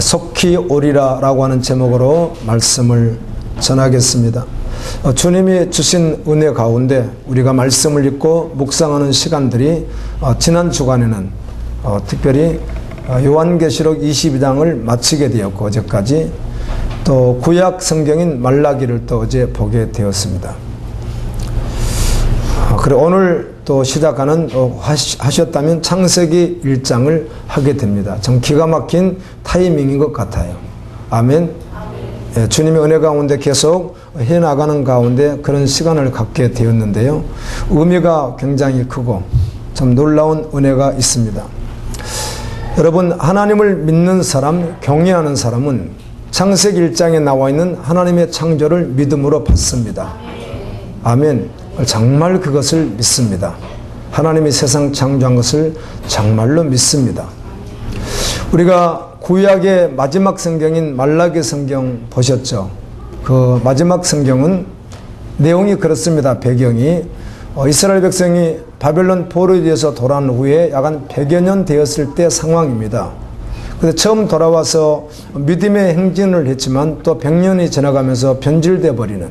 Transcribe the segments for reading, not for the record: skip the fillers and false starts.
속히 오리라 라고 하는 제목으로 말씀을 전하겠습니다. 주님이 주신 은혜 가운데 우리가 말씀을 읽고 묵상하는 시간들이 지난 주간에는 특별히 요한계시록 22장을 마치게 되었고 어제까지 또 구약 성경인 말라기를 또 어제 보게 되었습니다. 그리고 오늘 또 시작하는 하셨다면 창세기 1장을 하게 됩니다. 참 기가 막힌 타이밍인 것 같아요. 아멘. 예, 주님의 은혜 가운데 계속 해나가는 가운데 그런 시간을 갖게 되었는데요. 의미가 굉장히 크고 참 놀라운 은혜가 있습니다. 여러분, 하나님을 믿는 사람, 경외하는 사람은 창세기 1장에 나와 있는 하나님의 창조를 믿음으로 받습니다. 아멘. 정말 그것을 믿습니다. 하나님이 세상 창조한 것을 정말로 믿습니다. 우리가 구약의 마지막 성경인 말라기 성경 보셨죠? 그 마지막 성경은 내용이 그렇습니다. 배경이 이스라엘 백성이 바벨론 포로에서 돌아온 후에 약 한 100여 년 되었을 때 상황입니다. 그래서 처음 돌아와서 믿음의 행진을 했지만 또 100년이 지나가면서 변질되어 버리는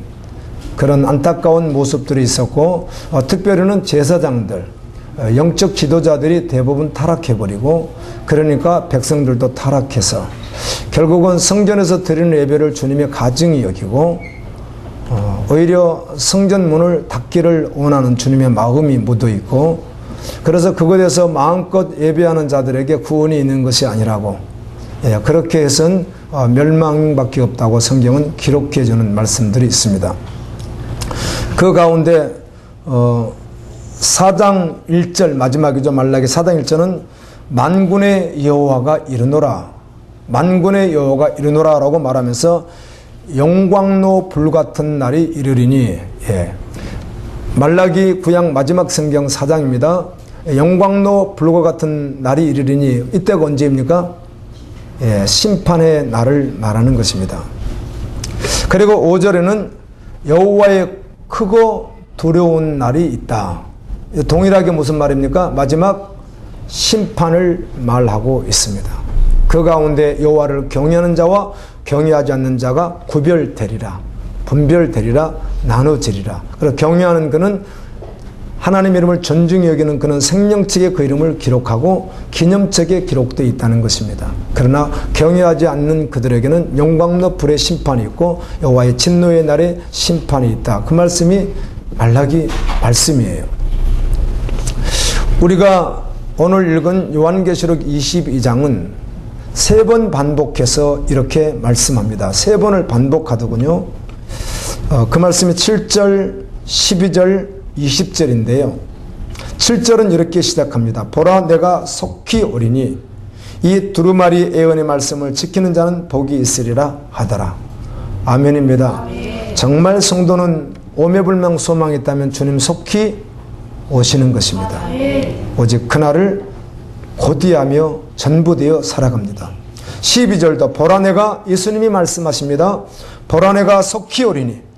그런 안타까운 모습들이 있었고, 특별히는 제사장들, 영적 지도자들이 대부분 타락해버리고, 그러니까 백성들도 타락해서 결국은 성전에서 드리는 예배를 주님의 가증히 여기고 오히려 성전 문을 닫기를 원하는 주님의 마음이 묻어있고, 그래서 그곳에서 마음껏 예배하는 자들에게 구원이 있는 것이 아니라고, 그렇게 해서는 멸망밖에 없다고 성경은 기록해 주는 말씀들이 있습니다. 그 가운데 4장 1절 마지막이죠. 말라기 4장 1절은 만군의 여호와가 이르노라, 만군의 여호와가 이르노라 라고 말하면서 영광로 불같은 날이 이르리니, 말라기 구약 마지막 성경 4장입니다. 영광로 불과 같은 날이 이르리니, 이때가 언제입니까? 심판의 날을 말하는 것입니다. 그리고 5절에는 여호와의 크고 두려운 날이 있다. 동일하게 무슨 말입니까? 마지막 심판을 말하고 있습니다. 그 가운데 여호와를 경외하는 자와 경외하지 않는 자가 구별되리라, 분별되리라, 나눠지리라. 그래서 경외하는 그는 하나님 이름을 존중히 여기는 그는 생명책에 그 이름을 기록하고 기념책에 기록되어 있다는 것입니다. 그러나 경외하지 않는 그들에게는 영광로 불의 심판이 있고 여호와의 진노의 날에 심판이 있다. 그 말씀이 말라기 말씀이에요. 우리가 오늘 읽은 요한계시록 22장은 3번 반복해서 이렇게 말씀합니다. 3번을 반복하더군요. 그 말씀이 7절, 12절, 20절인데요. 7절은 이렇게 시작합니다. 보라, 내가 속히 오리니 이 두루마리 예언의 말씀을 지키는 자는 복이 있으리라 하더라. 아멘입니다. 아멘. 정말 성도는 오매불망 소망이 있다면 주님 속히 오시는 것입니다. 아멘. 오직 그날을 고대하며 전부되어 살아갑니다. 12절도 보라, 내가, 예수님이 말씀하십니다. 보라, 내가 속히 오리니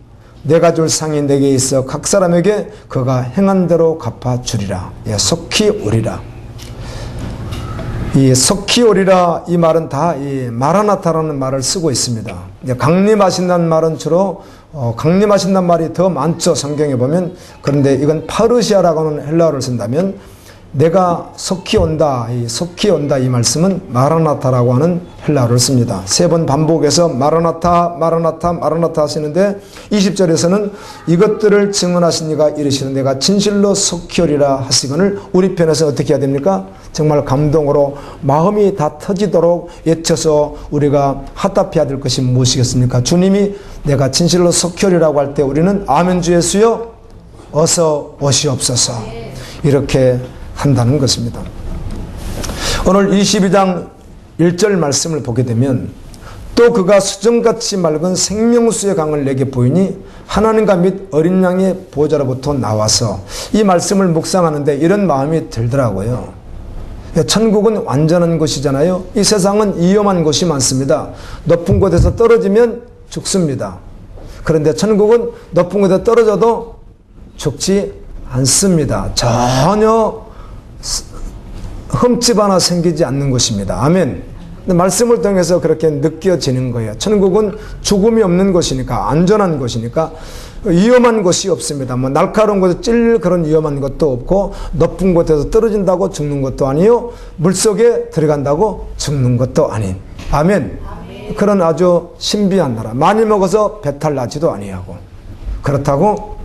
내가 줄 상이 내게 있어 각 사람에게 그가 행한 대로 갚아주리라. 속히 오리라. 이 속히 오리라, 이 말은 다 이 마라나타라는 말을 쓰고 있습니다. 강림하신다는 말은 주로 강림하신다는 말이 더 많죠. 성경에 보면. 그런데 이건 파르시아라고 하는 헬라어를 쓴다면 내가 속히 온다, 이 속히 온다 이 말씀은 마라나타라고 하는 헬라어를 씁니다. 3번 반복해서 마라나타, 마라나타, 마라나타 하시는데 20절에서는 이것들을 증언하신 이가 이르시는 내가 진실로 속히 오리라 하시거늘, 우리 편에서 어떻게 해야 됩니까? 정말 감동으로 마음이 다 터지도록 외쳐서 우리가 화답해야 될 것이 무엇이겠습니까? 주님이 내가 진실로 속히 오리라고 할 때 우리는 아멘 주 예수여 어서 오시옵소서 이렇게 한다는 것입니다. 오늘 22장 1절 말씀을 보게 되면 또 그가 수정같이 맑은 생명수의 강을 내게 보이니 하나님과 및 어린 양의 보호자로부터 나와서, 이 말씀을 묵상하는데 이런 마음이 들더라고요. 천국은 완전한 곳이잖아요. 이 세상은 위험한 곳이 많습니다. 높은 곳에서 떨어지면 죽습니다. 그런데 천국은 높은 곳에 떨어져도 죽지 않습니다. 전혀 흠집 하나 생기지 않는 것입니다. 아멘. 근데 말씀을 통해서 그렇게 느껴지는 거예요. 천국은 죽음이 없는 곳이니까, 안전한 곳이니까 위험한 곳이 없습니다. 뭐 날카로운 곳에 찔릴 그런 위험한 것도 없고, 높은 곳에서 떨어진다고 죽는 것도 아니요, 물속에 들어간다고 죽는 것도 아닌, 아멘. 그런 아주 신비한 나라. 많이 먹어서 배탈 나지도 아니하고, 그렇다고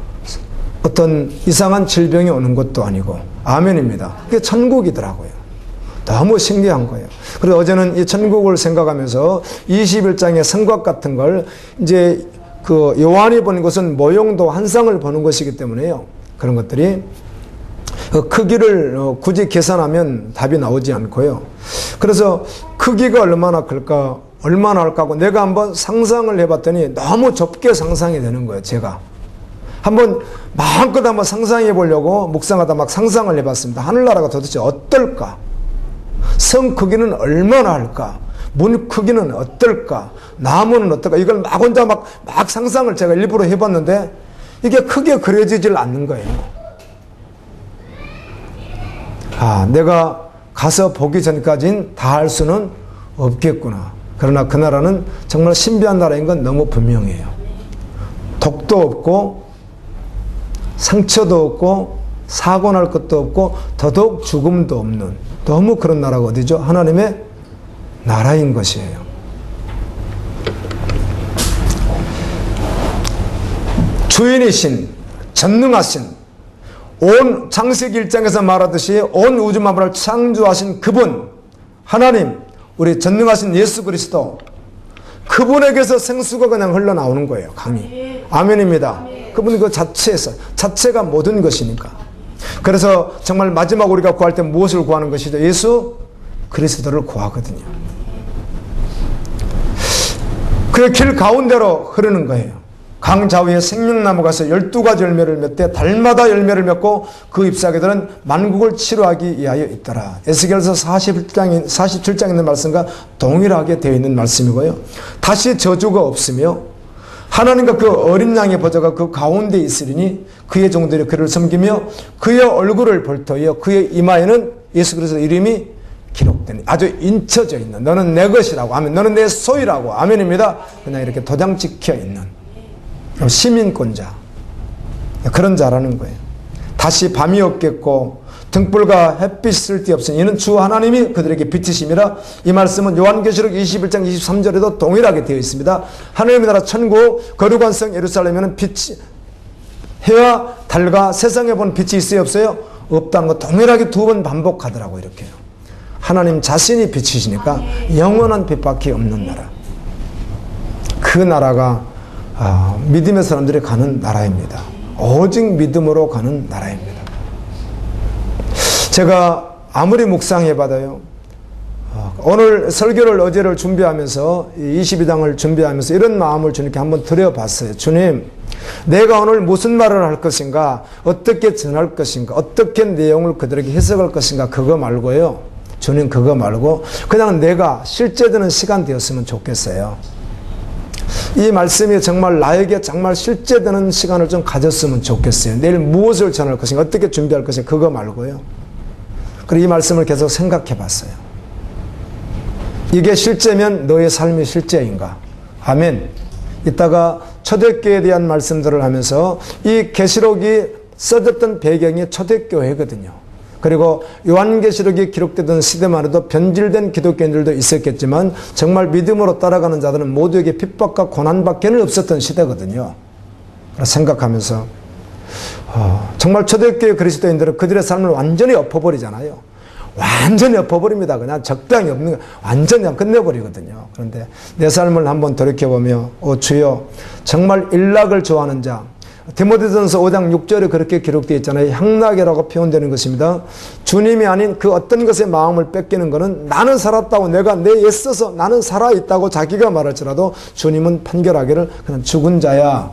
어떤 이상한 질병이 오는 것도 아니고, 아멘입니다. 그게 천국이더라고요. 너무 신기한 거예요. 그래서 어제는 이 천국을 생각하면서 21장의 성곽 같은 걸 이제 그 요한이 보는 것은 모형도 환상을 보는 것이기 때문에요. 그런 것들이 그 크기를 굳이 계산하면 답이 나오지 않고요. 그래서 크기가 얼마나 클까, 얼마나 할까 하고 내가 한번 상상을 해봤더니 너무 좁게 상상이 되는 거예요. 제가 한번 마음껏 한번 상상해 보려고 묵상하다 막 상상을 해봤습니다. 하늘나라가 도대체 어떨까? 성 크기는 얼마나 할까? 문 크기는 어떨까? 나무는 어떨까? 이걸 막 혼자 막 상상을 제가 일부러 해봤는데 이게 크게 그려지질 않는 거예요. 내가 가서 보기 전까지는 다 할 수는 없겠구나. 그러나 그 나라는 정말 신비한 나라인 건 너무 분명해요. 독도 없고 상처도 없고 사고 날 것도 없고 더더욱 죽음도 없는, 너무 그런 나라가 어디죠? 하나님의 나라인 것이에요. 주인이신, 전능하신, 온 창세기 1장에서 말하듯이 온 우주 만물을 창조하신 그분, 하나님, 우리 전능하신 예수 그리스도, 그분에게서 생수가 그냥 흘러나오는 거예요. 강이. 아멘입니다. 그분이 그 자체가 모든 것이니까. 그래서 정말 마지막 우리가 구할 때 무엇을 구하는 것이죠? 예수 그리스도를 구하거든요. 그 길 가운데로 흐르는 거예요. 강 좌우에 생명나무가 있어 12가지 열매를 맺되 달마다 열매를 맺고 그 잎사귀들은 만국을 치료하기 위하여 있더라. 에스겔서 47장에 있는 말씀과 동일하게 되어 있는 말씀이고요. 다시 저주가 없으며 하나님과 그 어린 양의 보좌가 그 가운데 있으리니 그의 종들이 그를 섬기며 그의 얼굴을 볼 터이요 그의 이마에는 예수 그리스도 이름이 기록되니, 아주 인쳐져 있는, 너는 내 것이라고, 아멘, 너는 내 소유라고, 아멘입니다. 그냥 이렇게 도장 찍혀 있는 시민권자, 그런 자라는 거예요. 다시 밤이 없겠고 등불과 햇빛 쓸데없으니 이는 주 하나님이 그들에게 빛이심이라. 이 말씀은 요한계시록 21장 23절에도 동일하게 되어 있습니다. 하나님의 나라 천국 거룩한 성 예루살렘에는 빛이, 해와 달과 세상에 본 빛이 있어요 없어요? 없다는 거 동일하게 두 번 반복하더라고요. 이렇게요. 하나님 자신이 빛이시니까 영원한 빛밖에 없는 나라, 그 나라가 믿음의 사람들이 가는 나라입니다. 오직 믿음으로 가는 나라입니다. 제가 아무리 묵상해봐도요, 오늘 설교를 어제를 준비하면서 22장을 준비하면서 이런 마음을 주님께 한번 드려봤어요. 주님, 내가 오늘 무슨 말을 할 것인가, 어떻게 전할 것인가, 어떻게 내용을 그들에게 해석할 것인가, 그거 말고요. 주님, 그거 말고 그냥 내가 실제되는 시간 되었으면 좋겠어요. 이 말씀이 정말 나에게 정말 실제되는 시간을 좀 가졌으면 좋겠어요. 내일 무엇을 전할 것인가, 어떻게 준비할 것인가, 그거 말고요. 그리고 이 말씀을 계속 생각해 봤어요. 이게 실제면 너의 삶이 실제인가? 아멘. 이따가 초대교회에 대한 말씀들을 하면서 이 계시록이 써졌던 배경이 초대교회거든요. 그리고 요한계시록이 기록되던 시대만 해도 변질된 기독교인들도 있었겠지만 정말 믿음으로 따라가는 자들은 모두에게 핍박과 고난밖에는 없었던 시대거든요. 생각하면서 정말 초대교회 그리스도인들은 그들의 삶을 완전히 엎어버리잖아요. 완전히 엎어버립니다. 그냥 적당히 없는 거 완전히 그냥 끝내버리거든요. 그런데 내 삶을 한번 돌이켜보며 주여, 정말 일락을 좋아하는 자, 디모데전서 5장 6절에 그렇게 기록되어 있잖아요. 향락이라고 표현되는 것입니다. 주님이 아닌 그 어떤 것에 마음을 뺏기는 것은 나는 살았다고, 내가 내 애써서 나는 살아있다고 자기가 말할지라도 주님은 판결하기를 그냥 죽은 자야,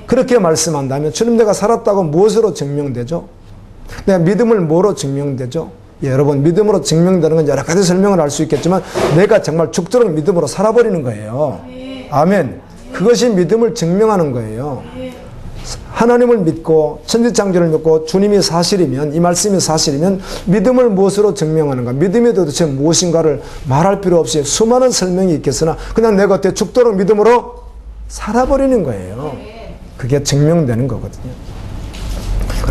그렇게 말씀한다면 주님, 내가 살았다고 무엇으로 증명되죠? 내가 믿음을 뭐로 증명되죠? 여러분, 믿음으로 증명되는 건 여러 가지 설명을 할 수 있겠지만 내가 정말 죽도록 믿음으로 살아버리는 거예요. 아멘. 그것이 믿음을 증명하는 거예요. 하나님을 믿고 천지창조를 믿고 주님이 사실이면, 이 말씀이 사실이면 믿음을 무엇으로 증명하는가, 믿음이 도대체 무엇인가를 말할 필요 없이 수많은 설명이 있겠으나 그냥 내가 어때 죽도록 믿음으로 살아버리는 거예요. 그게 증명되는 거거든요.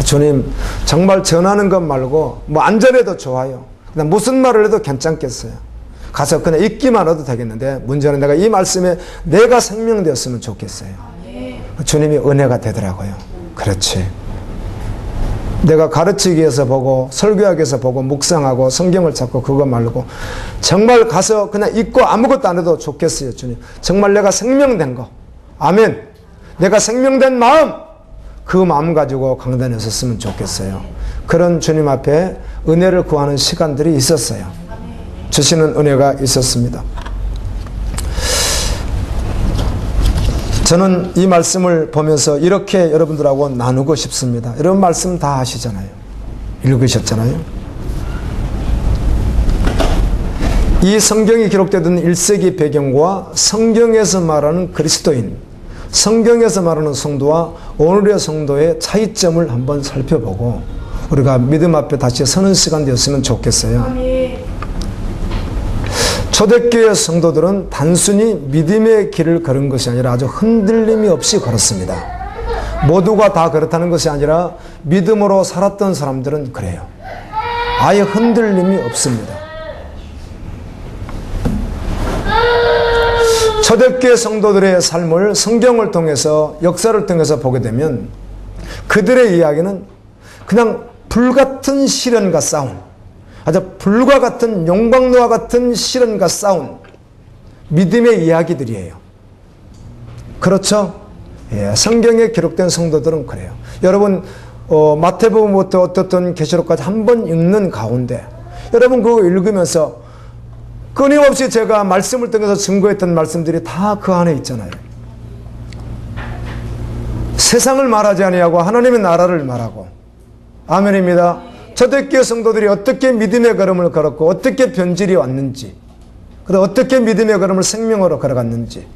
주님 정말 전하는 것 말고 뭐 안전해도 좋아요. 그냥 무슨 말을 해도 괜찮겠어요. 가서 그냥 읽기만 해도 되겠는데 문제는 내가 이 말씀에 내가 생명되었으면 좋겠어요. 주님이 은혜가 되더라고요. 그렇지. 내가 가르치기 위해서 보고 설교하기 위해서 보고 묵상하고 성경을 찾고 그거 말고 정말 가서 그냥 읽고 아무것도 안 해도 좋겠어요. 주님 정말 내가 생명된 거, 아멘, 내가 생명된 마음, 그 마음 가지고 강단에 섰으면 좋겠어요. 그런 주님 앞에 은혜를 구하는 시간들이 있었어요. 주시는 은혜가 있었습니다. 저는 이 말씀을 보면서 이렇게 여러분들하고 나누고 싶습니다. 여러분 말씀 다 아시잖아요. 읽으셨잖아요. 이 성경이 기록되던 1세기 배경과 성경에서 말하는 그리스도인, 성경에서 말하는 성도와 오늘의 성도의 차이점을 한번 살펴보고 우리가 믿음 앞에 다시 서는 시간 되었으면 좋겠어요. 초대교회 성도들은 단순히 믿음의 길을 걸은 것이 아니라 아주 흔들림이 없이 걸었습니다. 모두가 다 그렇다는 것이 아니라 믿음으로 살았던 사람들은 그래요. 아예 흔들림이 없습니다. 초대교회 성도들의 삶을 성경을 통해서, 역사를 통해서 보게 되면 그들의 이야기는 그냥 불같은 시련과 싸운, 아주 불과 같은 용광로와 같은 시련과 싸운 믿음의 이야기들이에요. 그렇죠? 예, 성경에 기록된 성도들은 그래요. 여러분 마태복음부터 어떻든 계시록까지 한번 읽는 가운데 여러분 그거 읽으면서 끊임없이 제가 말씀을 통해서 증거했던 말씀들이 다 그 안에 있잖아요. 세상을 말하지 아니하고 하나님의 나라를 말하고, 아멘입니다. 초대교회 성도들이 어떻게 믿음의 걸음을 걸었고 어떻게 변질이 왔는지, 그리고 어떻게 믿음의 걸음을 생명으로 걸어갔는지,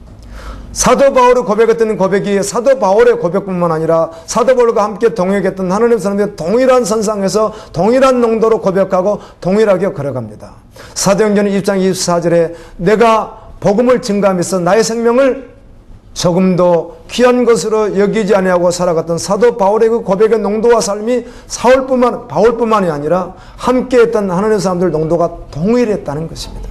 사도 바울이 고백했던 고백이 사도 바울의 고백뿐만 아니라 사도 바울과 함께 동역했던 하나님 사람들이 동일한 선상에서 동일한 농도로 고백하고 동일하게 걸어갑니다. 사도행전 20장 24절에 내가 복음을 증거하면서 나의 생명을 조금도 귀한 것으로 여기지 아니하고 살아갔던 사도 바울의 그 고백의 농도와 삶이 바울뿐만이 아니라 함께했던 하나님 사람들 농도가 동일했다는 것입니다.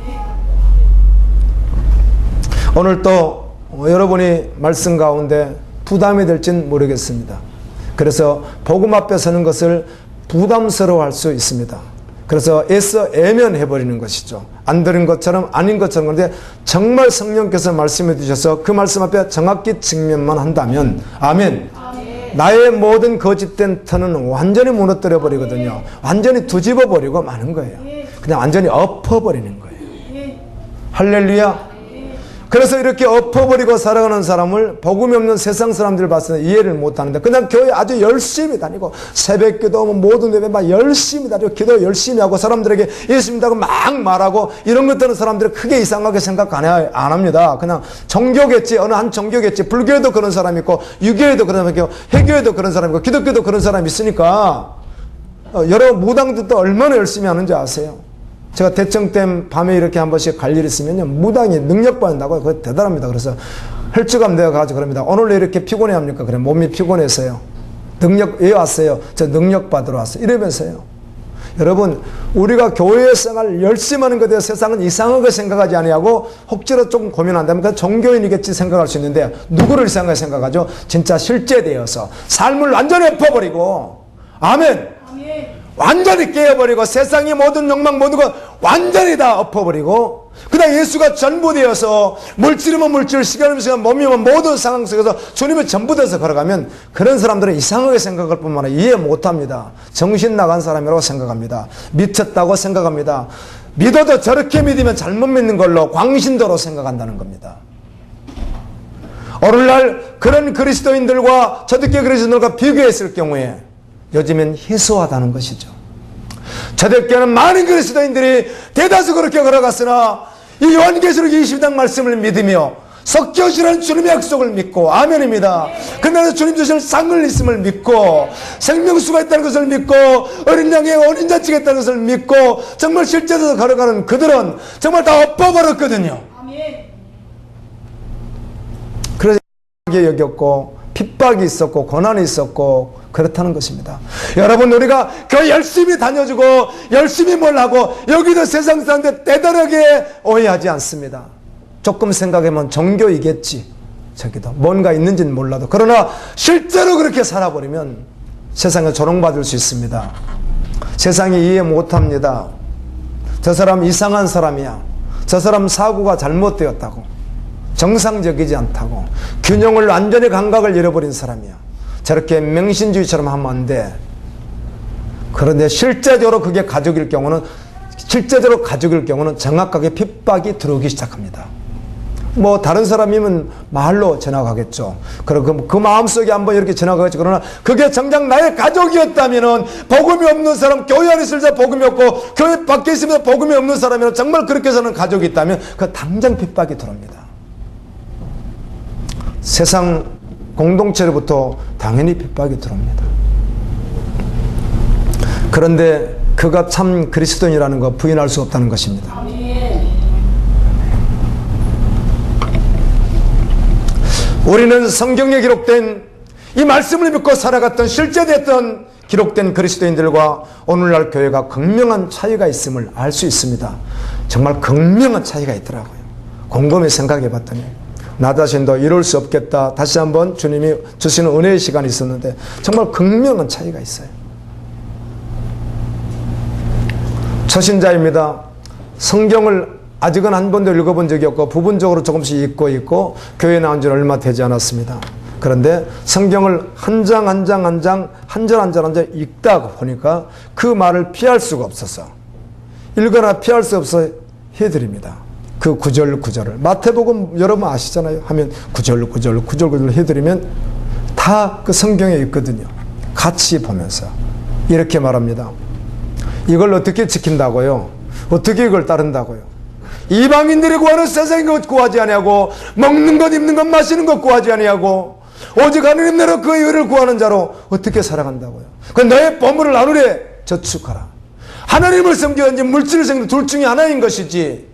오늘 또 여러분이 말씀 가운데 부담이 될지는 모르겠습니다. 그래서 복음 앞에 서는 것을 부담스러워할 수 있습니다. 그래서 애써 애면해버리는 것이죠. 안 들은 것처럼 아닌 것처럼. 그런데 정말 성령께서 말씀해 주셔서 그 말씀 앞에 정확히 직면만 한다면, 아멘, 나의 모든 거짓된 터는 완전히 무너뜨려 버리거든요. 완전히 뒤집어 버리고 마는 거예요. 그냥 완전히 엎어버리는 거예요. 할렐루야. 그래서 이렇게 엎어버리고 살아가는 사람을 복음이 없는 세상 사람들 봤을 때 이해를 못하는데 그냥 교회 아주 열심히 다니고 새벽기도 모든 예배 막 열심히 다니고 기도 열심히 하고 사람들에게 예수 믿다고 막 말하고 이런 것들은 사람들이 크게 이상하게 생각 안 합니다. 그냥 종교겠지, 어느 한 종교겠지. 불교에도 그런 사람이 있고 유교에도 그런 사람이 있고 해교에도 그런 사람이 있고 기독교도 그런 사람이 있으니까 여러분 무당들도 얼마나 열심히 하는지 아세요? 제가 대청댐 밤에 이렇게 한 번씩 갈 일이 있으면요, 무당이 능력받는다고. 그거 대단합니다. 그래서 혈주감 내가 가지고 그럽니다. 오늘 왜 이렇게 피곤해 합니까? 그래, 몸이 피곤해서요. 왜 왔어요? 저 능력 받으러 왔어요. 이러면서요. 여러분, 우리가 교회 생활 열심히 하는 것에 대해서 세상은 이상하게 생각하지 아니하고 혹시라도 조금 고민한다면 그 종교인이겠지 생각할 수 있는데 누구를 이상하게 생각하죠? 진짜 실제되어서 삶을 완전히 엎어버리고, 아멘! 완전히 깨어버리고 세상의 모든 욕망 모든 것 완전히 다 엎어버리고 그냥 예수가 전부 되어서 물질이면 물질, 시간이면 시간, 몸이면 모든 상황 속에서 주님을 전부 돼서 걸어가면 그런 사람들은 이상하게 생각할 뿐만 아니라 이해 못합니다. 정신 나간 사람이라고 생각합니다. 미쳤다고 생각합니다. 믿어도 저렇게 믿으면 잘못 믿는 걸로 광신도로 생각한다는 겁니다. 오늘날 그런 그리스도인들과 초대교회 그리스도인들과 비교했을 경우에 요즘엔 희소하다는 것이죠. 초대교회는 많은 그리스도인들이 대다수 그렇게 걸어갔으나 이 요한계시록 20장 말씀을 믿으며 섞여주라는 주님의 약속을 믿고, 아멘입니다. 그날에 주님 주실 상을 있음을 믿고, 생명수가 있다는 것을 믿고, 어린 양의 어린 자치가 있다는 것을 믿고, 정말 실제로 걸어가는 그들은 정말 다 엎어버렸거든요. 그래서 여겼고, 핍박이 있었고, 고난이 있었고, 그렇다는 것입니다. 여러분, 우리가 교회 열심히 다녀주고 열심히 뭘 하고 여기도 세상 사람들 대단하게 오해하지 않습니다. 조금 생각해보면 종교이겠지, 저기도 뭔가 있는지는 몰라도. 그러나 실제로 그렇게 살아버리면 세상에 조롱받을 수 있습니다. 세상이 이해 못합니다. 저 사람 이상한 사람이야, 저 사람 사고가 잘못되었다고, 정상적이지 않다고, 균형을 완전히 감각을 잃어버린 사람이야, 저렇게 맹신주의처럼 하면 안 돼. 그런데 실제적으로 그게 가족일 경우는, 실제적으로 가족일 경우는 정확하게 핍박이 들어오기 시작합니다. 뭐 다른 사람이면 말로 지나가겠죠. 그리고 그 마음속에 한번 이렇게 지나가겠죠. 그러나 그게 정작 나의 가족이었다면은, 복음이 없는 사람, 교회 안에 있을 때 복음이 없고 교회 밖에 있으면서 복음이 없는 사람이면, 정말 그렇게 사는 가족이 있다면 그 당장 핍박이 들어옵니다. 세상 공동체로부터 당연히 핍박이 들어옵니다. 그런데 그가 참 그리스도인이라는 거 부인할 수 없다는 것입니다. 우리는 성경에 기록된 이 말씀을 믿고 살아갔던, 실제됐던 기록된 그리스도인들과 오늘날 교회가 극명한 차이가 있음을 알 수 있습니다. 정말 극명한 차이가 있더라고요. 곰곰이 생각해 봤더니 나 자신도 이룰 수 없겠다. 다시 한번 주님이 주시는 은혜의 시간이 있었는데 정말 극명한 차이가 있어요. 초신자입니다. 성경을 아직은 한 번도 읽어본 적이 없고 부분적으로 조금씩 읽고 있고 교회에 나온 지 얼마 되지 않았습니다. 그런데 성경을 한 장 한 장 한 장 한 절 한 절 한 절 읽다 보니까 그 말을 피할 수가 없어서, 읽거나 피할 수 없어 해드립니다. 그 구절 구절을 마태복음 여러분 아시잖아요. 하면 구절 구절 구절 구절 해드리면 다 그 성경에 있거든요. 같이 보면서 이렇게 말합니다. 이걸 어떻게 지킨다고요? 어떻게 이걸 따른다고요? 이방인들이 구하는 세상의 것 구하지 아니하고, 먹는 것 입는 것 마시는 것 구하지 아니하고, 오직 하느님 나라 그 의를 구하는 자로 어떻게 살아간다고요? 그 너의 보물을 하늘에 저축하라. 하나님을 섬기든지 물질을 섬기든지 둘 중에 하나인 것이지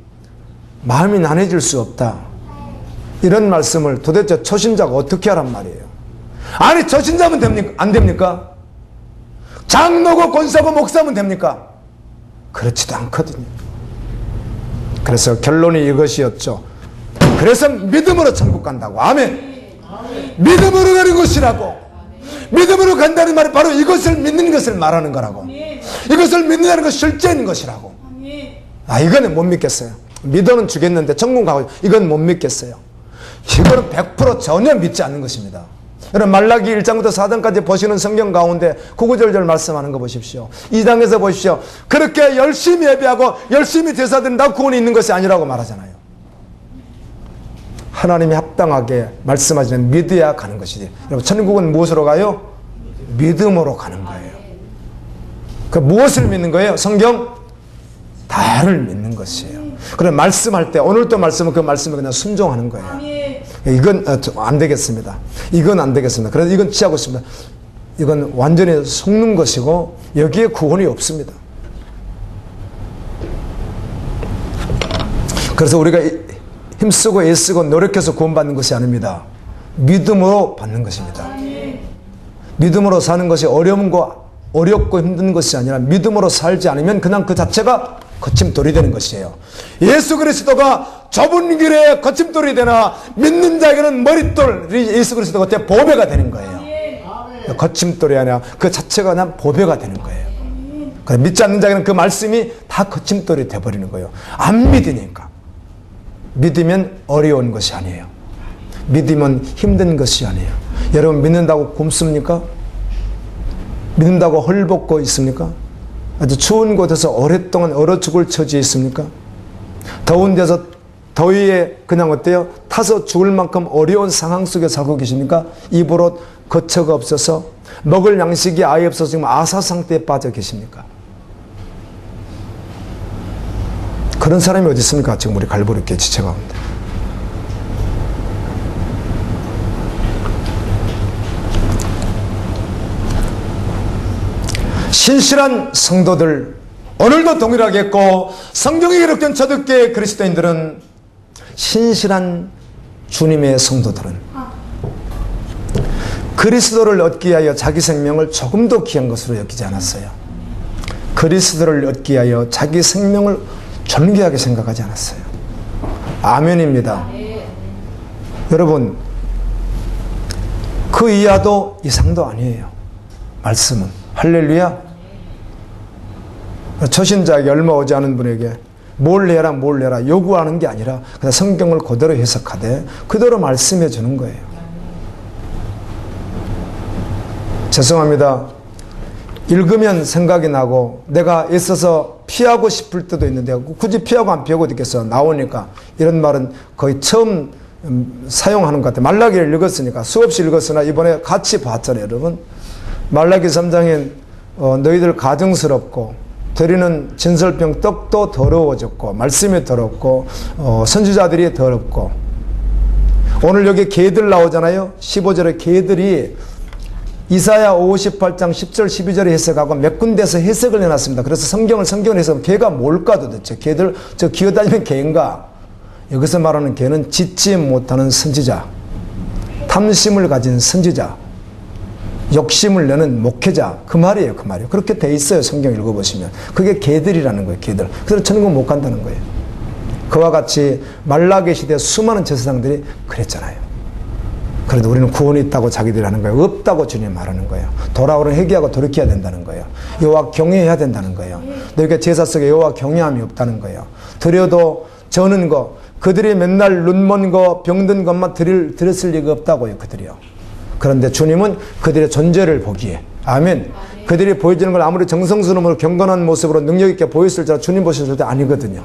마음이 나눠질 수 없다. 이런 말씀을 도대체 초신자가 어떻게 하란 말이에요? 아니, 초신자면 됩니까? 안 됩니까? 장로고 권사고 목사면 됩니까? 그렇지도 않거든요. 그래서 결론이 이것이었죠. 그래서 믿음으로 천국 간다고. 아멘. 믿음으로 가는 것이라고. 믿음으로 간다는 말이 바로 이것을 믿는 것을 말하는 거라고. 이것을 믿는다는 것이 실제인 것이라고. 아, 이거는 못 믿겠어요. 믿어는 주겠는데 천국 가고, 이건 못 믿겠어요. 이거는 100% 전혀 믿지 않는 것입니다. 여러분, 말라기 1장부터 4장까지 보시는 성경 가운데 구구절절 말씀하는 거 보십시오. 2장에서 보십시오. 그렇게 열심히 예배하고 열심히 제사드린다고 구원이 있는 것이 아니라고 말하잖아요. 하나님이 합당하게 말씀하시는 믿어야 가는 것이지. 여러분, 천국은 무엇으로 가요? 믿음으로 가는 거예요. 그 무엇을 믿는 거예요? 성경 다를 믿는 것이에요. 그래, 말씀할 때 오늘도 말씀은 그 말씀을 그냥 순종하는 거예요. 이건 안 되겠습니다. 이건 안 되겠습니다. 그래서 이건 취하고 있습니다. 이건 완전히 속는 것이고 여기에 구원이 없습니다. 그래서 우리가 힘쓰고 애쓰고 노력해서 구원받는 것이 아닙니다. 믿음으로 받는 것입니다. 믿음으로 사는 것이 어렵고 힘든 것이 아니라 믿음으로 살지 않으면 그냥 그 자체가 거침돌이 되는 것이에요. 예수 그리스도가 좁은 길에 거침돌이 되나 믿는 자에게는 머릿돌, 예수 그리스도가 제 보배가 되는 거예요. 거침돌이 아니라 그 자체가 그냥 보배가 되는 거예요. 믿지 않는 자에게는 그 말씀이 다 거침돌이 되어버리는 거예요. 안 믿으니까. 믿으면 어려운 것이 아니에요. 믿으면 힘든 것이 아니에요. 여러분, 믿는다고 굶습니까? 믿는다고 헐벗고 있습니까? 아주 추운 곳에서 오랫동안 얼어 죽을 처지에 있습니까? 더운 데서 더위에 그냥 어때요? 타서 죽을 만큼 어려운 상황 속에 살고 계십니까? 입으로 거처가 없어서 먹을 양식이 아예 없어서 지금 아사 상태에 빠져 계십니까? 그런 사람이 어디 있습니까? 지금 우리 갈보리교회 지체 가운데. 신실한 성도들, 오늘도 동일하게 했고 성경에 기록된 초대교회 그리스도인들은 신실한 주님의 성도들은 그리스도를 얻기 위하여 자기 생명을 조금도 귀한 것으로 여기지 않았어요. 그리스도를 얻기 위하여 자기 생명을 존귀하게 생각하지 않았어요. 아멘입니다. 여러분, 그 이하도 이상도 아니에요. 말씀은. 할렐루야. 초신자에게 얼마 오지 않은 분에게 뭘 해라 뭘 해라 요구하는 게 아니라 그냥 성경을 그대로 해석하되 그대로 말씀해 주는 거예요. 죄송합니다. 읽으면 생각이 나고 내가 애써서 피하고 싶을 때도 있는데 굳이 피하고 안 피하고 어디겠어. 나오니까. 이런 말은 거의 처음 사용하는 것 같아요. 말라기를 읽었으니까. 수없이 읽었으나 이번에 같이 봤잖아요. 여러분, 말라기 3장엔 너희들 가증스럽고 드리는 진설병 떡도 더러워졌고 말씀이 더럽고 선지자들이 더럽고, 오늘 여기 개들 나오잖아요. 15절에 개들이 이사야 58장 10절 12절에 해석하고 몇 군데에서 해석을 해놨습니다. 그래서 성경을 해석하면 개가 뭘까 도대체. 개들 저 기어다니는 개인가. 여기서 말하는 개는 짓지 못하는 선지자, 탐심을 가진 선지자, 욕심을 내는 목회자, 그 말이에요. 그 말이에요. 그렇게 돼 있어요. 성경 읽어보시면. 그게 개들이라는 거예요. 개들. 그래서 천국 못 간다는 거예요. 그와 같이 말라기 시대 수많은 제사장들이 그랬잖아요. 그래도 우리는 구원이 있다고 자기들이 하는 거예요. 없다고 주님 말하는 거예요. 돌아오는 회개하고 돌이켜야 된다는 거예요. 여호와 경외해야 된다는 거예요. 너희가 제사 속에 여호와 경외함이 없다는 거예요. 드려도 저는 거, 그들이 맨날 눈먼 거, 병든 것만 드렸을 리가 없다고요. 그들이요. 그런데 주님은 그들의 존재를 보기에, 아멘, 그들이 보여주는 걸 아무리 정성스러움으로 경건한 모습으로 능력 있게 보였을지라도 주님 보셨을 때 아니거든요.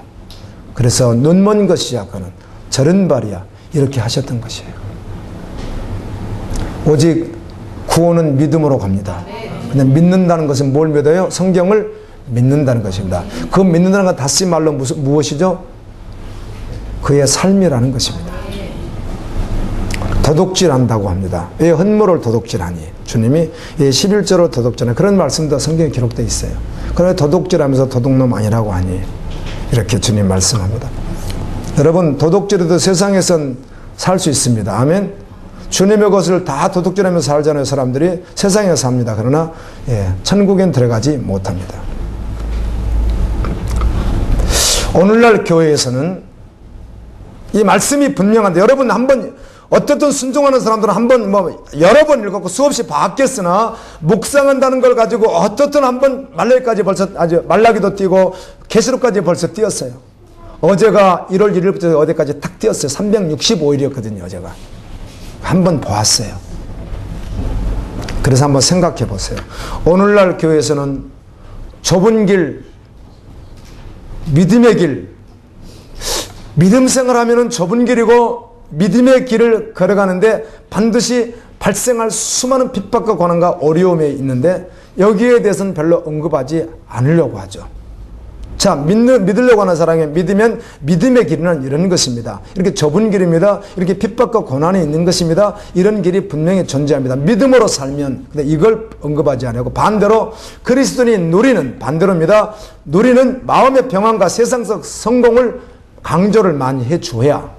그래서 눈먼 것이야 그는 저런 발이야 이렇게 하셨던 것이에요. 오직 구원은 믿음으로 갑니다. 그냥 믿는다는 것은 뭘 믿어요? 성경을 믿는다는 것입니다. 그 믿는다는 건 다시 말로 무엇이죠? 그의 삶이라는 것입니다. 도둑질한다고 합니다. 왜 헌물을 도둑질하니? 주님이 11절로 도둑질하니, 그런 말씀도 성경에 기록되어 있어요. 그런데 도둑질하면서 도둑놈 아니라고 하니, 이렇게 주님 말씀합니다. 여러분, 도둑질해도 세상에선 살 수 있습니다. 아멘. 주님의 것을 다 도둑질하면서 살잖아요. 사람들이 세상에서 삽니다. 그러나 천국엔 들어가지 못합니다. 오늘날 교회에서는 이 말씀이 분명한데, 여러분 한번 어떻든 순종하는 사람들은 한번 여러 번 읽었고 수없이 봤겠으나 묵상한다는 걸 가지고 어떻든 한번 말라기까지 벌써 말라기도 띄고 계시록까지 벌써 띄었어요. 어제가 1월 1일부터 어제까지 탁 띄었어요. 365일이었거든요. 어제가 한번 보았어요. 그래서 한번 생각해 보세요. 오늘날 교회에서는 좁은 길, 믿음의 길, 믿음 생활하면은 좁은 길이고 믿음의 길을 걸어가는데 반드시 발생할 수많은 핍박과 고난과 어려움이 있는데 여기에 대해서는 별로 언급하지 않으려고 하죠. 자, 믿으려고 하는 사람이 믿으면 믿음의 길은 이런 것입니다. 이렇게 좁은 길입니다. 이렇게 핍박과 고난이 있는 것입니다. 이런 길이 분명히 존재합니다. 믿음으로 살면, 근데 이걸 언급하지 않고 반대로 그리스도인이 누리는, 반대로입니다. 누리는 마음의 평안과 세상적 성공을 강조를 많이 해줘야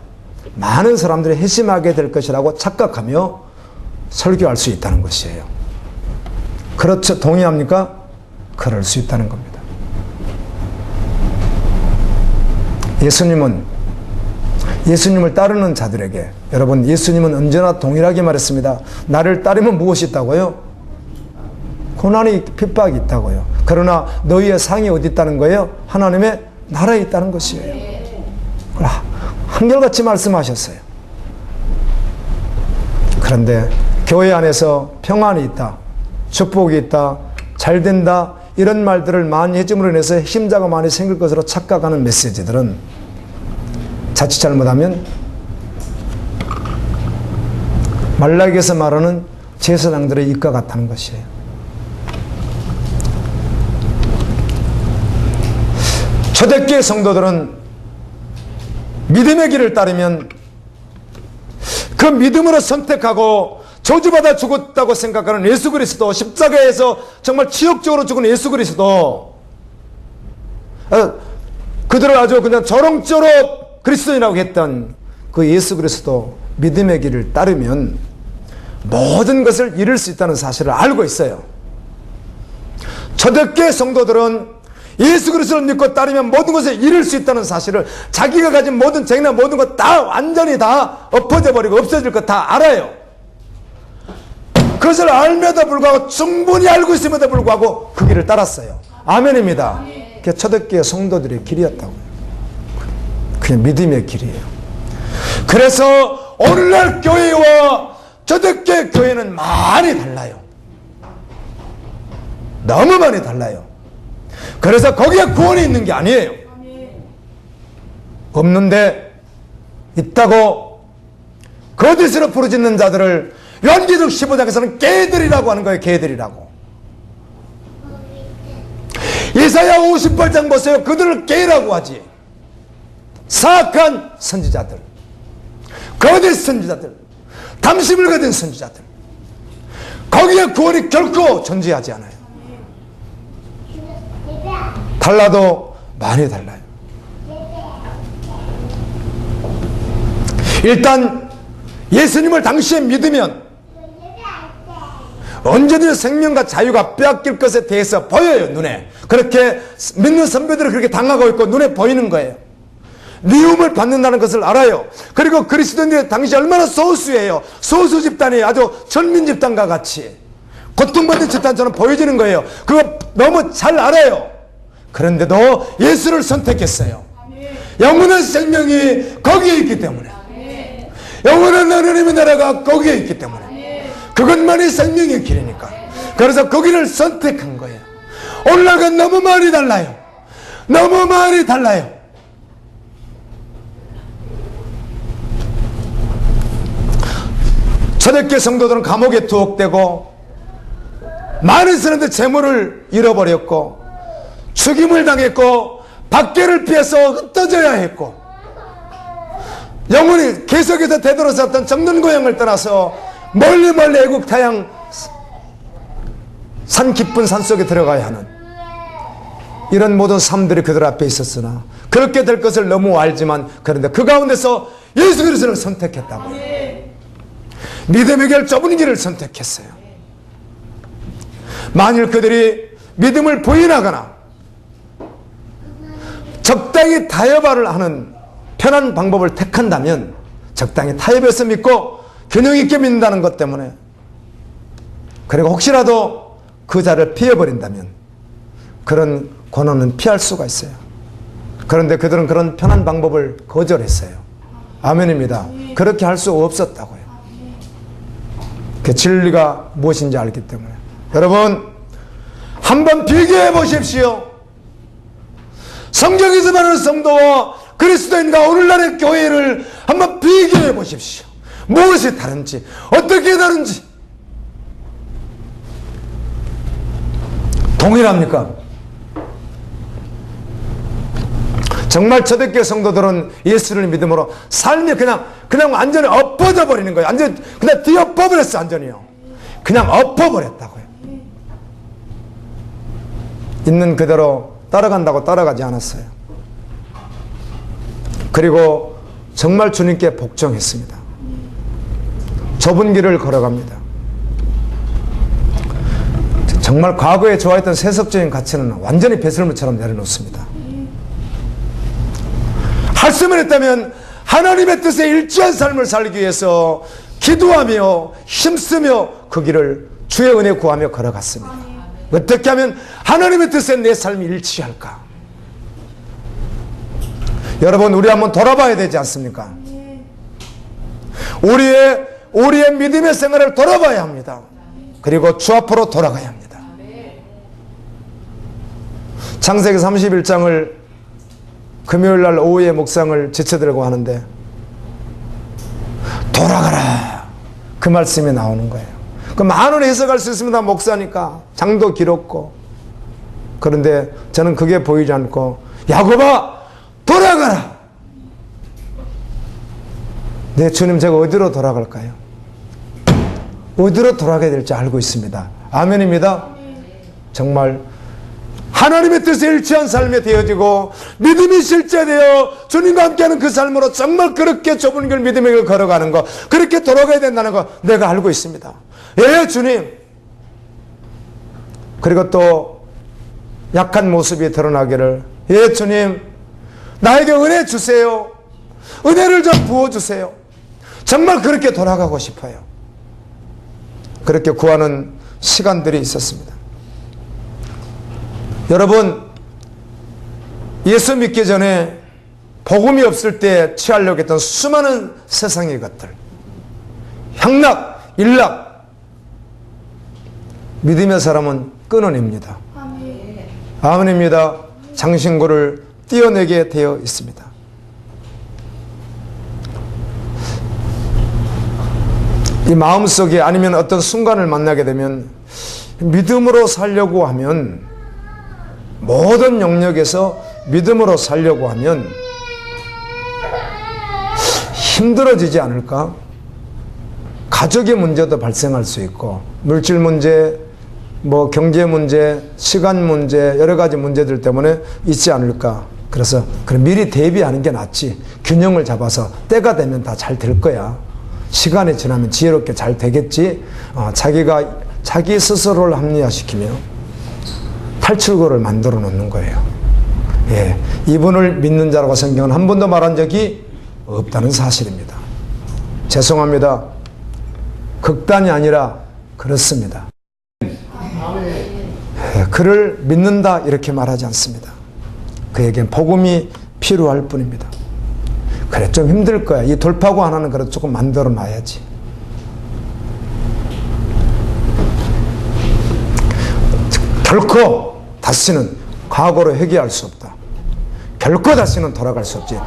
많은 사람들이 회심하게 될 것이라고 착각하며 설교할 수 있다는 것이에요. 그렇죠? 동의합니까? 그럴 수 있다는 겁니다. 예수님을 따르는 자들에게, 여러분, 예수님은 언제나 동일하게 말했습니다. 나를 따르면 무엇이 있다고요? 고난이, 핍박이 있다고요. 그러나 너희의 상이 어디 있다는 거예요? 하나님의 나라에 있다는 것이에요. 한결같이 말씀하셨어요. 그런데 교회 안에서 평안이 있다, 축복이 있다, 잘 된다, 이런 말들을 많이 해줌으로 인해서 핵심자가 많이 생길 것으로 착각하는 메시지들은 자칫 잘못하면 말라기에서 말하는 제사장들의 입과 같다는 것이에요. 초대교회 성도들은 믿음의 길을 따르면 그 믿음으로 선택하고 저주받아 죽었다고 생각하는 예수 그리스도, 십자가에서 정말 치욕적으로 죽은 예수 그리스도, 그들을 아주 그냥 저렁저렁 그리스도인이라고 했던 그 예수 그리스도 믿음의 길을 따르면 모든 것을 이룰 수 있다는 사실을 알고 있어요. 초대교회 성도들은 예수 그리스도를 믿고 따르면 모든 것을 이룰 수 있다는 사실을, 자기가 가진 모든 재능이나 모든 것 다 완전히 다 엎어져 버리고 없어질 것 다 알아요. 그것을 알면도 불구하고, 충분히 알고 있음에도 불구하고 그 길을 따랐어요. 아멘입니다. 그게 초대교회 성도들의 길이었다고요. 그게 믿음의 길이에요. 그래서 오늘날 교회와 초대교회 교회는 많이 달라요. 너무 많이 달라요. 그래서 거기에 구원이 있는 게 아니에요. 없는데 있다고 거짓으로 부르짖는 자들을 요한계시록 15장에서는 개들이라고 하는 거예요. 개들이라고. 이사야 58장 보세요. 그들을 개라고 하지. 사악한 선지자들, 거짓 선지자들, 탐심을 가진 선지자들, 거기에 구원이 결코 존재하지 않아요. 달라도 많이 달라요. 일단 예수님을 당시에 믿으면 언제든지 생명과 자유가 빼앗길 것에 대해서 보여요. 눈에. 그렇게 믿는 선배들은 그렇게 당하고 있고 눈에 보이는 거예요. 미움을 받는다는 것을 알아요. 그리고 그리스도인들이 당시 얼마나 소수예요. 소수 집단이 아주 전민 집단과 같이 고통받는 집단처럼 보여지는 거예요. 그거 너무 잘 알아요. 그런데도 예수를 선택했어요. 영원한 생명이 거기에 있기 때문에, 영원한 하나님의 나라가 거기에 있기 때문에, 그것만이 생명의 길이니까. 그래서 거기를 선택한 거예요. 오늘날과 너무 많이 달라요. 너무 많이 달라요. 초대교회 성도들은 감옥에 투옥되고 많은 사람들 재물을 잃어버렸고 죽임을 당했고 박해를 피해서 흩어져야 했고, 영혼이 계속해서 되돌아섰던 정든 고향을 떠나서 멀리 멀리 애국 타양 산 깊은 산속에 들어가야 하는 이런 모든 삶들이 그들 앞에 있었으나 그렇게 될 것을 너무 알지만, 그런데 그 가운데서 예수 그리스도를 선택했다고. 믿음의 길, 좁은 길을 선택했어요. 만일 그들이 믿음을 부인하거나 적당히 타협을 하는 편한 방법을 택한다면, 적당히 타협해서 믿고 균형 있게 믿는다는 것 때문에, 그리고 혹시라도 그 자를 피해버린다면 그런 고난은 피할 수가 있어요. 그런데 그들은 그런 편한 방법을 거절했어요. 아멘입니다. 그렇게 할 수 없었다고요. 그 진리가 무엇인지 알기 때문에. 여러분, 한번 비교해 보십시오. 성경에서 말하는 성도와 그리스도인과 오늘날의 교회를 한번 비교해 보십시오. 무엇이 다른지, 어떻게 다른지. 동일합니까? 정말 초대교회 성도들은 예수를 믿음으로 삶이 그냥 완전히 엎어져 버리는 거예요. 완전히 그냥 뒤엎어버렸어. 완전히요. 그냥 엎어버렸다고요. 있는 그대로 따라간다고 따라가지 않았어요. 그리고 정말 주님께 복종했습니다. 좁은 길을 걸어갑니다. 정말 과거에 좋아했던 세속적인 가치는 완전히 배설물처럼 내려놓습니다. 할 수만 했다면 하나님의 뜻에 일치한 삶을 살기 위해서 기도하며 힘쓰며 그 길을 주의 은혜 구하며 걸어갔습니다. 어떻게 하면 하나님의 뜻에 내 삶이 일치할까? 여러분, 우리 한번 돌아봐야 되지 않습니까? 우리의 믿음의 생활을 돌아봐야 합니다. 그리고 주 앞으로 돌아가야 합니다. 창세기 31장을 금요일날 오후에 묵상을 지쳐들고 하는데, 돌아가라, 그 말씀이 나오는 거예요. 그 많은 해석할 수 있습니다. 목사니까 장도 길었고. 그런데 저는 그게 보이지 않고, 야곱아 돌아가라. 네, 주님, 제가 어디로 돌아갈까요? 어디로 돌아가야 될지 알고 있습니다. 아멘입니다. 정말 하나님의 뜻에 일치한 삶이 되어지고 믿음이 실제되어 주님과 함께하는 그 삶으로 정말 그렇게 좁은 길 믿음의 길을 걸어가는 거, 그렇게 돌아가야 된다는 거 내가 알고 있습니다. 예, 주님. 그리고 또 약한 모습이 드러나기를, 예, 주님, 나에게 은혜 주세요. 은혜를 좀 부어주세요. 정말 그렇게 돌아가고 싶어요. 그렇게 구하는 시간들이 있었습니다. 여러분, 예수 믿기 전에 복음이 없을 때 취하려고 했던 수많은 세상의 것들, 향락, 일락, 믿음의 사람은 끊어냅니다. 아멘입니다. 장신구를 띄어내게 되어 있습니다. 이 마음속에 아니면 어떤 순간을 만나게 되면 믿음으로 살려고 하면, 모든 영역에서 믿음으로 살려고 하면 힘들어지지 않을까? 가족의 문제도 발생할 수 있고, 물질 문제, 뭐 경제 문제, 시간 문제, 여러 가지 문제들 때문에 있지 않을까? 그래서 그럼 미리 대비하는 게 낫지. 균형을 잡아서 때가 되면 다 잘 될 거야. 시간이 지나면 지혜롭게 잘 되겠지. 자기가 자기 스스로를 합리화시키며 탈출구를 만들어 놓는 거예요. 예, 이분을 믿는 자라고 성경은 한 번도 말한 적이 없다는 사실입니다. 죄송합니다. 극단이 아니라 그렇습니다. 예, 그를 믿는다 이렇게 말하지 않습니다. 그에겐 복음이 필요할 뿐입니다. 그래, 좀 힘들 거야. 이 돌파구 하나는 그래도 조금 만들어 놔야지. 결코 다시는 과거로 회귀할 수 없다. 결코 다시는 돌아갈 수 없지.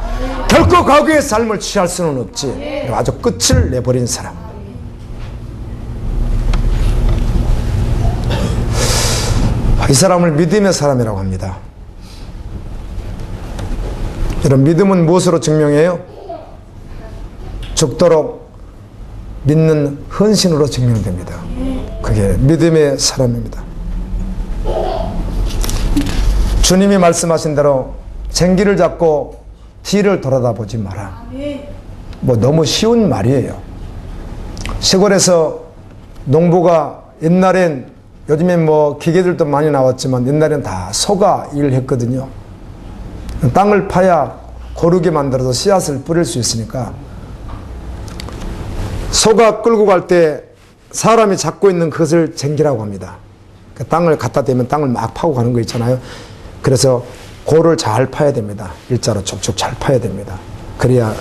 결코 과거의 삶을 취할 수는 없지. 아주 끝을 내버린 사람. 이 사람을 믿음의 사람이라고 합니다. 이런 믿음은 무엇으로 증명해요? 죽도록 믿는 헌신으로 증명됩니다. 그게 믿음의 사람입니다. 주님이 말씀하신 대로 쟁기를 잡고 뒤를 돌아다보지 마라. 뭐 너무 쉬운 말이에요. 시골에서 농부가 옛날엔, 요즘엔 뭐 기계들도 많이 나왔지만 옛날엔 다 소가 일을 했거든요. 땅을 파야 고르게 만들어서 씨앗을 뿌릴 수 있으니까 소가 끌고 갈 때 사람이 잡고 있는 그것을 쟁기라고 합니다. 그 땅을 갖다 대면 땅을 막 파고 가는 거 있잖아요. 그래서 고를 잘 파야 됩니다. 일자로 쭉쭉 잘 파야 됩니다. 그래야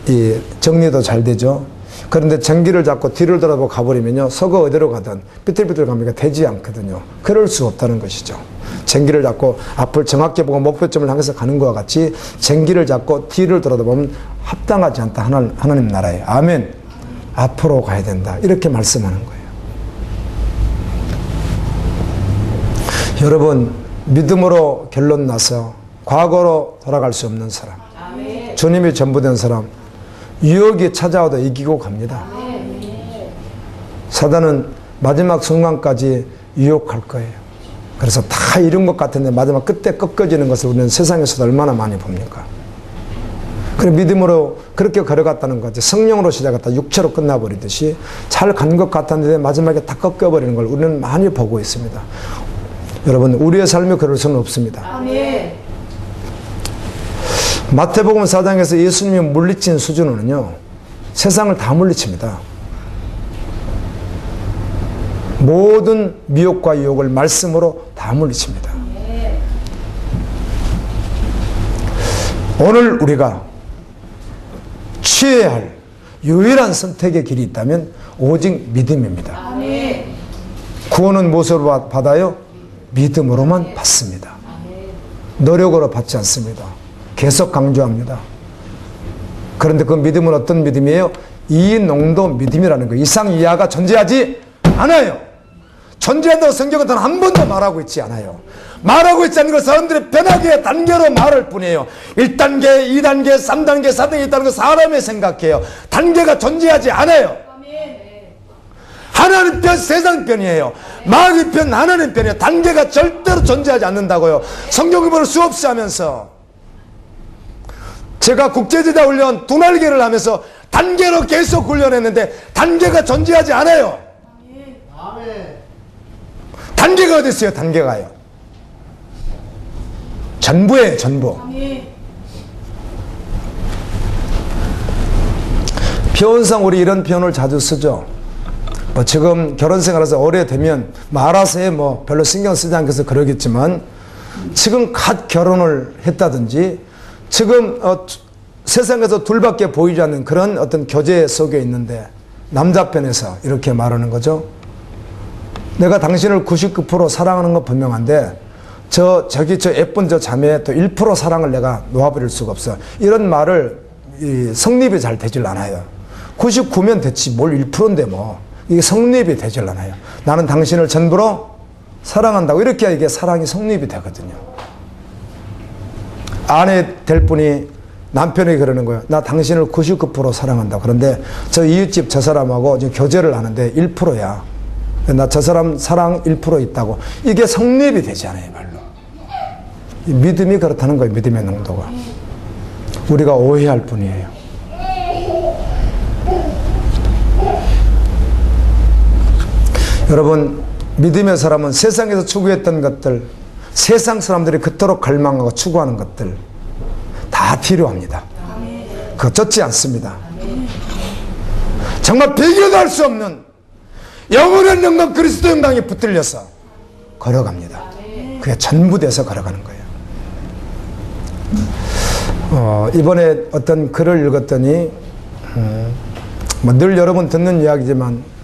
이 정리도 잘 되죠. 그런데 쟁기를 잡고 뒤를 돌아보고 가버리면요, 소가 어디로 가든 삐뚤삐뚤 가면 되지 않거든요. 그럴 수 없다는 것이죠. 쟁기를 잡고 앞을 정확히 보고 목표점을 향해서 가는 것과 같이 쟁기를 잡고 뒤를 돌아보면 합당하지 않다. 하나님 나라에. 아멘. 앞으로 가야 된다. 이렇게 말씀하는 거예요. 여러분, 믿음으로 결론 나서 과거로 돌아갈 수 없는 사람, 아멘. 주님이 전부된 사람, 유혹이 찾아와도 이기고 갑니다. 아멘. 사단은 마지막 순간까지 유혹할 거예요. 그래서 다 이룬 것 같은데 마지막 끝에 꺾어지는 것을 우리는 세상에서도 얼마나 많이 봅니까? 그래, 믿음으로 그렇게 걸어갔다는 거지. 성령으로 시작했다 육체로 끝나버리듯이 잘 간 것 같았는데 마지막에 다 꺾여버리는 걸 우리는 많이 보고 있습니다. 여러분, 우리의 삶이 그럴 수는 없습니다. 아멘. 마태복음 4장에서 예수님이 물리친 수준은요, 세상을 다 물리칩니다. 모든 미혹과 유혹을 말씀으로 다 물리칩니다. 오늘 우리가 취해야 할 유일한 선택의 길이 있다면 오직 믿음입니다. 아멘. 구원은 무엇으로 받아요? 믿음으로만 받습니다. 노력으로 받지 않습니다. 계속 강조합니다. 그런데 그 믿음은 어떤 믿음이에요? 이 농도 믿음이라는 거예요. 이상 이하가 존재하지 않아요. 존재한다고 성경은 단 한 번도 말하고 있지 않아요. 말하고 있지 않는 걸 사람들이 편하게 단계로 말할 뿐이에요. 1단계, 2단계, 3단계, 4단계 있다는 거 사람이 생각해요. 단계가 존재하지 않아요. 하나님 편, 세상 편이에요. 마귀 편, 하나님 편이에요. 단계가 절대로 존재하지 않는다고요. 성경 공부를 수없이 하면서 제가 국제제자 훈련 두 날개를 하면서 단계로 계속 훈련했는데 단계가 존재하지 않아요. 단계가 어디 있어요? 단계가요. 전부예요. 전부. 표현상 우리 이런 표현을 자주 쓰죠. 지금 결혼 생활에서 오래되면 알아서 해 별로 신경 쓰지 않겠어 그러겠지만 지금 갓 결혼을 했다든지 지금 세상에서 둘밖에 보이지 않는 그런 어떤 교제 속에 있는데 남자 편에서 이렇게 말하는 거죠. 내가 당신을 99% 사랑하는 건 분명한데 저기 저 예쁜 저 자매의 또 1% 사랑을 내가 놓아버릴 수가 없어. 이런 말을 성립이 잘 되질 않아요. 99면 됐지 뭘 1%인데 이게 성립이 되질 않아요. 나는 당신을 전부로 사랑한다고 이렇게 이게 사랑이 성립이 되거든요. 아내 될 분이 남편에게 그러는 거예요. 나 당신을 99% 사랑한다. 그런데 저 이웃집 저 사람하고 지금 교제를 하는데 1%야. 나 저 사람 사랑 1% 있다고. 이게 성립이 되지 않아요, 말로. 믿음이 그렇다는 거예요, 믿음의 농도가. 우리가 오해할 뿐이에요. 여러분, 믿음의 사람은 세상에서 추구했던 것들, 세상 사람들이 그토록 갈망하고 추구하는 것들 다 필요합니다. 그거 쫓지 않습니다. 정말 비교도 할 수 없는 영원한 영광 그리스도 영광이 붙들려서 걸어갑니다. 그게 전부 돼서 걸어가는 거예요. 이번에 어떤 글을 읽었더니 늘 여러분 듣는 이야기지만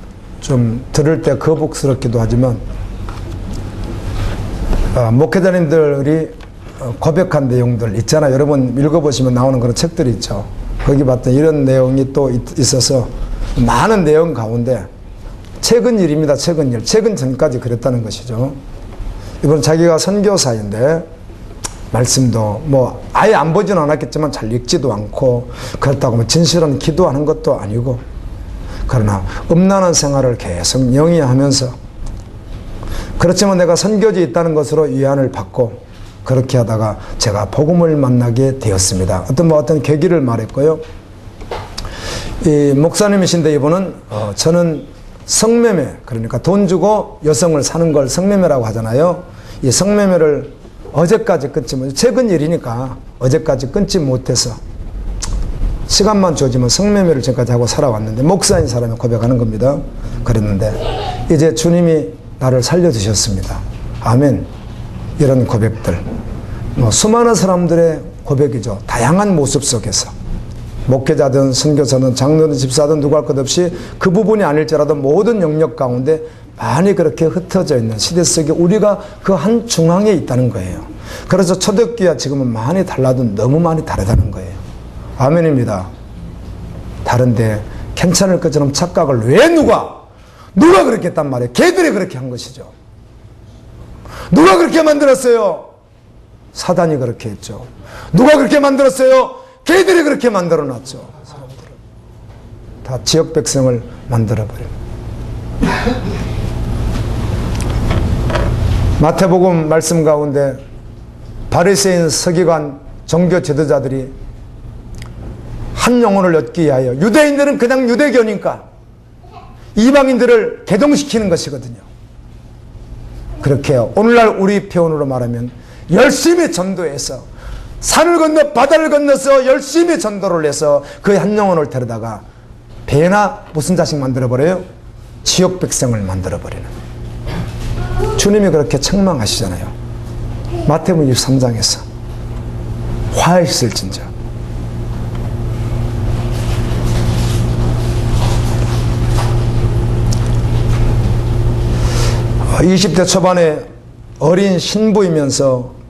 좀 들을 때 거북스럽기도 하지만 목회자님들이 고백한 내용들 있잖아요. 여러분 읽어보시면 나오는 그런 책들이 있죠. 거기 봤더니 이런 내용이 또 있어서 많은 내용 가운데 최근 일입니다. 최근 일. 최근 전까지 그랬다는 것이죠. 이번 자기가 선교사인데 말씀도 아예 안 보진 않았겠지만 잘 읽지도 않고 그렇다고 진실한 기도하는 것도 아니고 그러나 음란한 생활을 계속 영위하면서 그렇지만 내가 선교지에 있다는 것으로 위안을 받고 그렇게 하다가 제가 복음을 만나게 되었습니다. 어떤 계기를 말했고요. 이 목사님이신데 이분은 저는 성매매, 그러니까 돈 주고 여성을 사는 걸 성매매라고 하잖아요. 이 성매매를 어제까지 끊지 못, 최근 일이니까 어제까지 끊지 못해서 시간만 주어지면 성매매를 지금까지 하고 살아왔는데 목사인 사람이 고백하는 겁니다. 그랬는데 이제 주님이 나를 살려주셨습니다. 아멘. 이런 고백들 수많은 사람들의 고백이죠. 다양한 모습 속에서 목회자든 선교사든 장로든 집사든 누구 할 것 없이 그 부분이 아닐지라도 모든 영역 가운데 많이 그렇게 흩어져 있는 시대 속에 우리가 그 한 중앙에 있다는 거예요. 그래서 초대교회와 지금은 많이 달라도 너무 많이 다르다는 거예요. 아멘입니다. 다른데 괜찮을 것처럼 착각을 왜 누가 그렇게 했단 말이에요. 걔들이 그렇게 한 것이죠. 누가 그렇게 만들었어요? 사단이 그렇게 했죠. 누가 그렇게 만들었어요? 걔들이 그렇게 만들어놨죠. 사람들을 다 지역 백성을 만들어버려요. 마태복음 말씀 가운데 바리새인 서기관 종교 지도자들이 한 영혼을 얻기 위하여 유대인들은 그냥 유대교니까 이방인들을 개동시키는 것이거든요. 그렇게 오늘날 우리 표현으로 말하면 열심히 전도해서 산을 건너 바다를 건너서 열심히 전도를 해서 그 한 영혼을 데려다가 배나 무슨 자식 만들어버려요? 지역 백성을 만들어버리는. 주님이 그렇게 책망하시잖아요. 마태복음 23장에서 화했을진저 20대 초반에 어린 신부이면서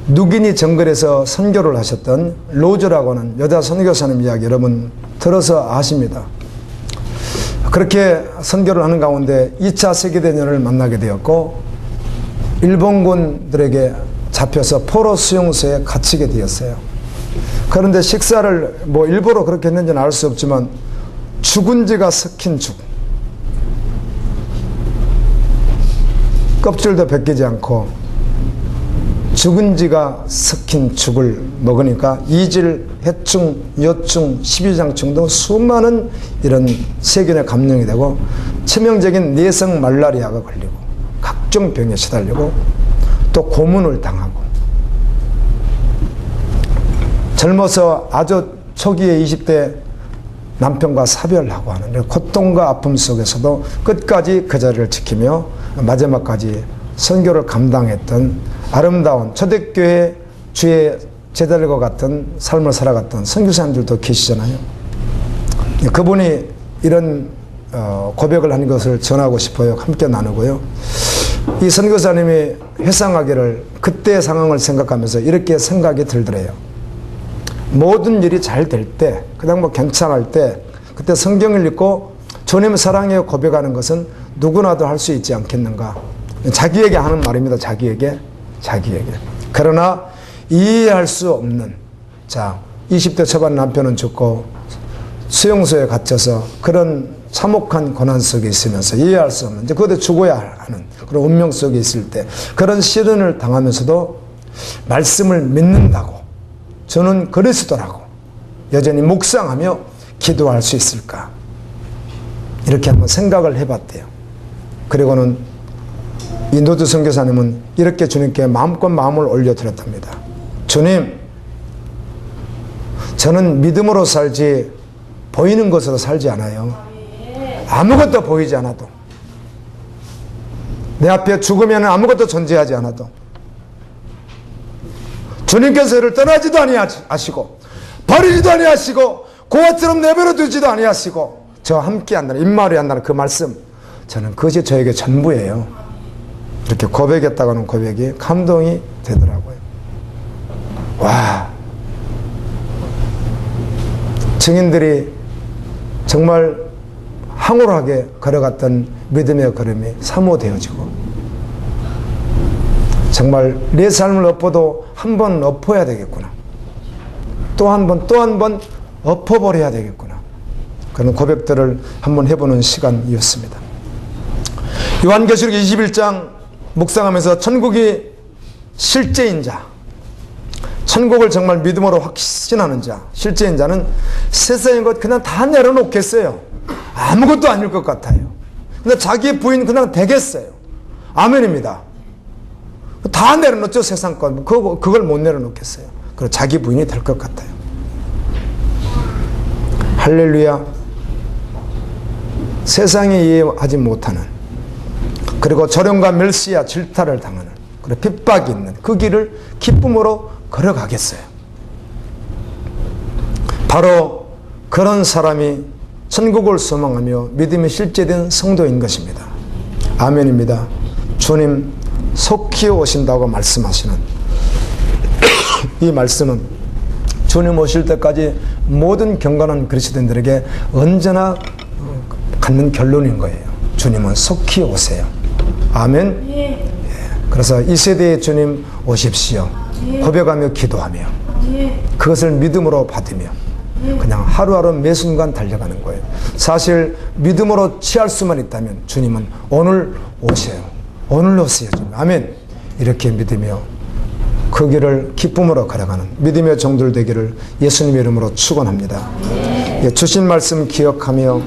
누기니 정글에서 선교를 하셨던 로즈라고 하는 여자 선교사님 이야기 여러분 들어서 아십니다. 그렇게 선교를 하는 가운데 2차 세계대전을 만나게 되었고 일본군들에게 잡혀서 포로 수용소에 갇히게 되었어요. 그런데 식사를 일부러 그렇게 했는지는 알 수 없지만 죽은 지가 섞인 죽, 껍질도 벗기지 않고 죽은 지가 섞인 죽을 먹으니까 이질, 해충, 요충, 십이장충 등 수많은 이런 세균에 감염이 되고 치명적인 내성 말라리아가 걸리고 각종 병에 시달리고 또 고문을 당하고 젊어서 아주 초기에 20대 남편과 사별하고 하는 고통과 아픔 속에서도 끝까지 그 자리를 지키며 마지막까지 선교를 감당했던 아름다운 초대교회 주의 제자들과 같은 삶을 살아갔던 선교사님들도 계시잖아요. 그분이 이런 고백을 한 것을 전하고 싶어요. 함께 나누고요. 이 선교사님이 회상하기를 그때의 상황을 생각하면서 이렇게 생각이 들더래요. 모든 일이 잘 될 때, 그다음 뭐 괜찮을 때, 그때 성경을 읽고 주님 사랑해 고백하는 것은 누구나도 할 수 있지 않겠는가. 자기에게 하는 말입니다. 자기에게. 그러나 이해할 수 없는, 자, 20대 초반 남편은 죽고 수용소에 갇혀서 그런 참혹한 고난 속에 있으면서 이해할 수 없는, 이제 그것도 죽어야 하는 그런 운명 속에 있을 때 그런 시련을 당하면서도 말씀을 믿는다고, 저는 그리스도라고 여전히 묵상하며 기도할 수 있을까? 이렇게 한번 생각을 해봤대요. 그리고는 이 노드 선교사님은 이렇게 주님께 마음껏 마음을 올려드렸답니다. 주님, 저는 믿음으로 살지 보이는 것으로 살지 않아요. 아무것도 보이지 않아도, 내 앞에 죽으면 아무것도 존재하지 않아도 주님께서 저를 떠나지도 아니하시고 버리지도 아니하시고 고아처럼 내버려 두지도 아니하시고 저와 함께 한다는, 임마누엘 한다는 그 말씀, 저는 그것이 저에게 전부예요. 이렇게 고백했다고 하는 고백이 감동이 되더라고요. 와, 증인들이 정말 황홀하게 걸어갔던 믿음의 걸음이 사모되어지고, 정말 내 삶을 엎어도 한 번 엎어야 되겠구나, 또 한 번 엎어버려야 되겠구나, 그런 고백들을 한번 해보는 시간이었습니다. 요한계시록 21장 묵상하면서 천국이 실제인 자, 천국을 정말 믿음으로 확신하는 자, 실제인 자는 세상의 것 그냥 다 내려놓겠어요. 아무것도 아닐 것 같아요. 근데 자기의 부인 그냥 되겠어요. 아멘입니다. 다 내려놓죠, 세상 것. 그걸 못 내려놓겠어요. 그리고 자기 부인이 될 것 같아요. 할렐루야. 세상에 이해하지 못하는, 그리고 조롱과 멸시와 질타를 당하는, 그리고 핍박이 있는 그 길을 기쁨으로 걸어가겠어요. 바로 그런 사람이 천국을 소망하며 믿음이 실제된 성도인 것입니다. 아멘입니다. 주님 속히 오신다고 말씀하시는 이 말씀은 주님 오실 때까지 모든 경건한 그리스도인들에게 언제나 갖는 결론인 거예요. 주님은 속히 오세요. 아멘. 예. 그래서 이 세대에 주님 오십시오. 고백하며 기도하며 그것을 믿음으로 받으며 그냥 하루하루 매 순간 달려가는 거예요. 사실 믿음으로 취할 수만 있다면 주님은 오늘 오세요. 오늘 오세요. 아멘. 이렇게 믿으며 그 길을 기쁨으로 걸어가는 믿음의 종들 되기를 예수님의 이름으로 축원합니다. 주신 말씀 기억하며